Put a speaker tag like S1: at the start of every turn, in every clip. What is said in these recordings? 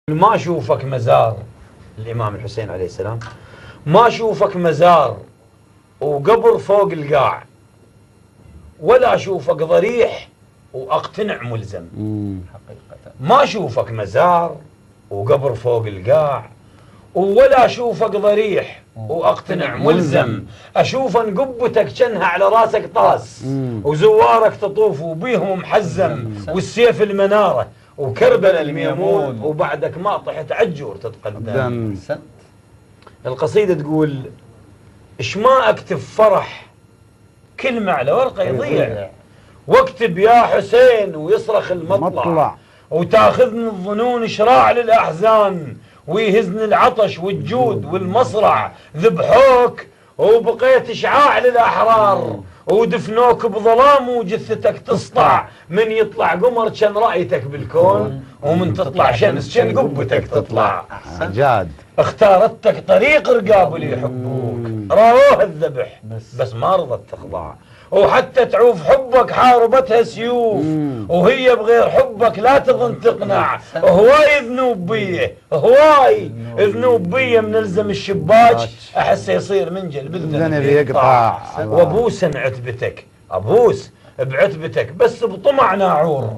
S1: ما اشوفك مزار الامام الحسين عليه السلام، ما اشوفك مزار وقبر فوق القاع، ولا اشوفك ضريح واقتنع ملزم. حقيقة ما اشوفك مزار وقبر فوق القاع، ولا اشوفك ضريح واقتنع ملزم. اشوف ان قبتك جنها على راسك طاس، وزوارك تطوف وبيهم محزم، والسيف المناره وكربلاء الميمون، وبعدك ما طحت عجور تتقدم. القصيدة تقول: اش ما اكتب فرح كلمة على ورقة يضيع، واكتب يا حسين ويصرخ المطلع، وتاخذني الظنون شراع للأحزان، ويهزني العطش والجود والمصرع. ذبحوك وبقيت إشعاع للأحرار، ودفنوك بظلام وجثتك تسطع. من يطلع قمر كان رأيتك بالكون، ومن تطلع شمس كان قبتك تطلع.
S2: جاد
S1: اختارتك طريق رقاب اللي يحبوك، راوها الذبح بس ما رضت تخضع. وحتى تعوف حبك حاربتها سيوف، وهي بغير حبك لا تظن تقنع. هواي ذنوب بيه، هواي ذنوب بيه، منلزم الشباك احسه يصير منجل بالذنب يقطع. وابوس عتبتك، ابوس بعتبتك بس بطمع ناعور،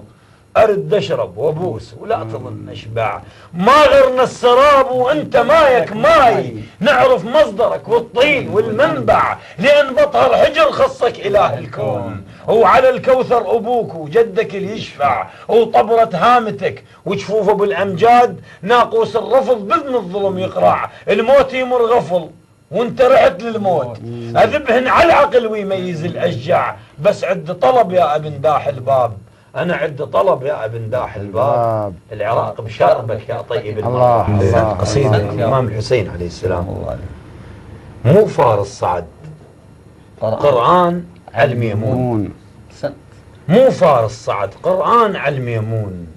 S1: ارد اشرب وابوس ولا تظن اشبع. ما غرنا السراب وانت مايك ماي، نعرف مصدرك والطين والمنبع، لان بطهر حجر خصك اله الكون. وعلى الكوثر ابوك وجدك اللي يشفع، وطبرة هامتك وجفوفه بالامجاد، ناقوس الرفض باذن الظلم يقرع. الموت يمر غفل وانت رحت للموت، اذبهن على العقل ويميز الاشجع. بس عد طلب يا ابن داح الباب، أنا عد طلب يا ابن داح الباب. العراق بشربك يا طيب المرض. قصيدة الإمام الحسين عليه السلام. مو فارس صعد، قرآن على الميمون. مو فارس صعد، قرآن على الميمون،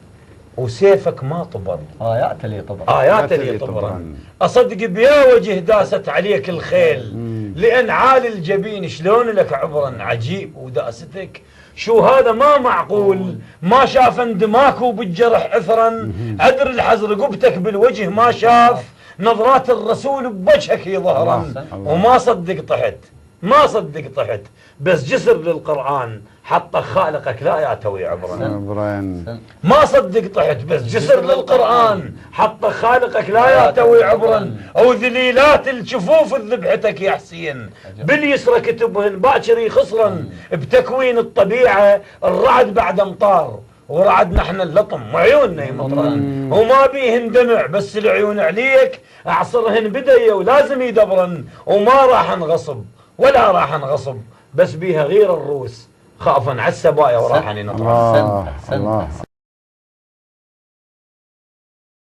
S1: وسيفك ما طبر، آيات اللي طبر، آيات اللي طبر. أصدق بيا وجه داست عليك الخيل، لأن عالي الجبين شلون لك عبرا عجيب. وداستك شو هذا ما معقول، ما شاف اندماك وبالجرح اثرا. ادري الحزر قبتك بالوجه ما شاف، نظرات الرسول بوجهك ظهرا. وما صدق طحت، ما صدق طحت، بس جسر للقرآن حط خالقك لا يعتوي عبرا. ما صدق طحت، بس جسر للقرآن حط خالقك لا يعتوي عبرا. او ذليلات الجفوف ذبحتك يا حسين، باليسرى كتبهن باكر يخسرن. بتكوين الطبيعة الرعد بعد امطار، ورعد نحن اللطم وعيوننا يمطرن. وما بيهن دمع بس العيون عليك، اعصرهن بدية ولازم يدبرن. وما راح نغصب ولا راح نغصب، بس بيها غير الروس خافا على السبايا وراح نطرن.